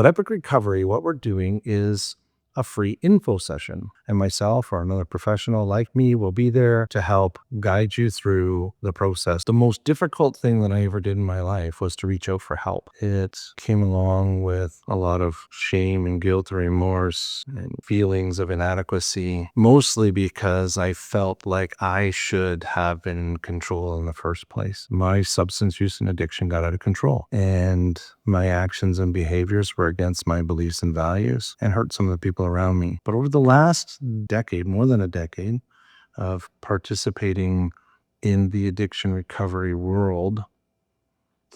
At Epic Recovery, what we're doing is a free info session, and myself or another professional like me will be there to help guide you through the process. The most difficult thing that I ever did in my life was to reach out for help. It came along with a lot of shame and guilt, remorse, and feelings of inadequacy, mostly because I felt like I should have been in control in the first place. My substance use and addiction got out of control, and my actions and behaviors were against my beliefs and values and hurt some of the people around me. But over the last decade, more than a decade of participating in the addiction recovery world,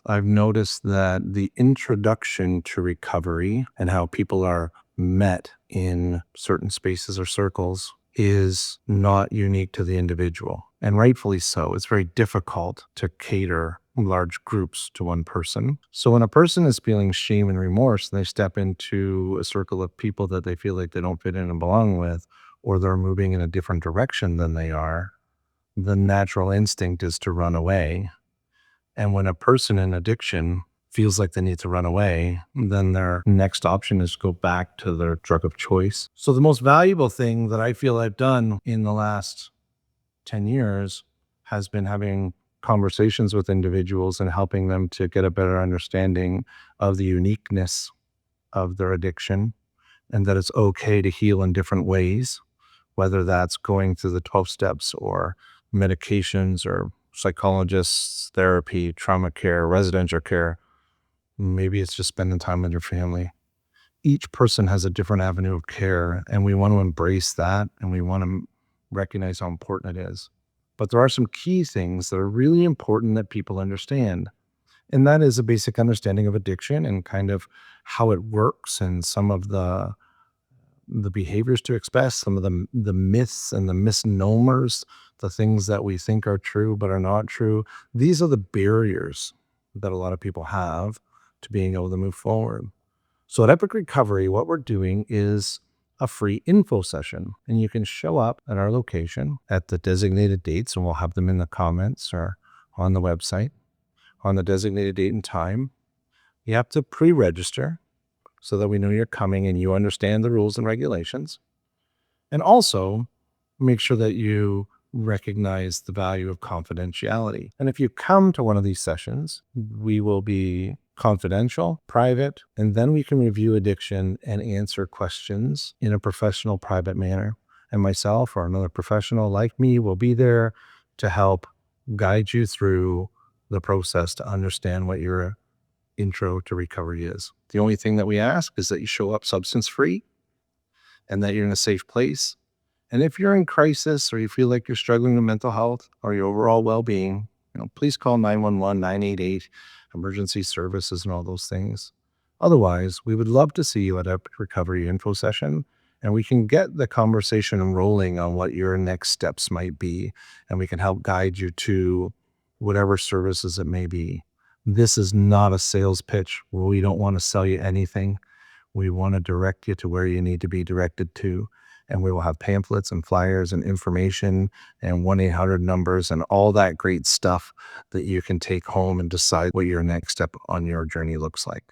I've noticed that the introduction to recovery and how people are met in certain spaces or circles is not unique to the individual, and rightfully so. It's very difficult to cater large groups to one person. So when a person is feeling shame and remorse and they step into a circle of people that they feel like they don't fit in and belong with, or they're moving in a different direction than they are, the natural instinct is to run away. And when a person in addiction feels like they need to run away, then their next option is to go back to their drug of choice. So the most valuable thing that I feel I've done in the last 10 years has been having conversations with individuals and helping them to get a better understanding of the uniqueness of their addiction, and that it's okay to heal in different ways, whether that's going through the 12 steps or medications or psychologists, therapy, trauma care, residential care. Maybe it's just spending time with your family. Each person has a different avenue of care, and we want to embrace that, and we want to recognize how important it is. But there are some key things that are really important that people understand. And that is a basic understanding of addiction and kind of how it works, and some of the behaviors to expect, some of the myths and the misnomers, the things that we think are true but are not true. These are the barriers that a lot of people have to being able to move forward. So at Epic Recovery, what we're doing is a free info session, and you can show up at our location at the designated dates, and we'll have them in the comments or on the website on the designated date and time. You have to pre-register so that we know you're coming and you understand the rules and regulations. And also make sure that you recognize the value of confidentiality. And if you come to one of these sessions, we will be confidential, private, and then we can review addiction and answer questions in a professional, private manner. And myself or another professional like me will be there to help guide you through the process to understand what your intro to recovery is. The only thing that we ask is that you show up substance free and that you're in a safe place. And if you're in crisis or you feel like you're struggling with mental health or your overall well-being, please call 911, 988, emergency services and all those things. Otherwise, we would love to see you at a recovery info session, and we can get the conversation rolling on what your next steps might be, and we can help guide you to whatever services it may be. This is not a sales pitch. We don't want to sell you anything. We want to direct you to where you need to be directed to. And we will have pamphlets and flyers and information and 1-800 numbers and all that great stuff that you can take home and decide what your next step on your journey looks like.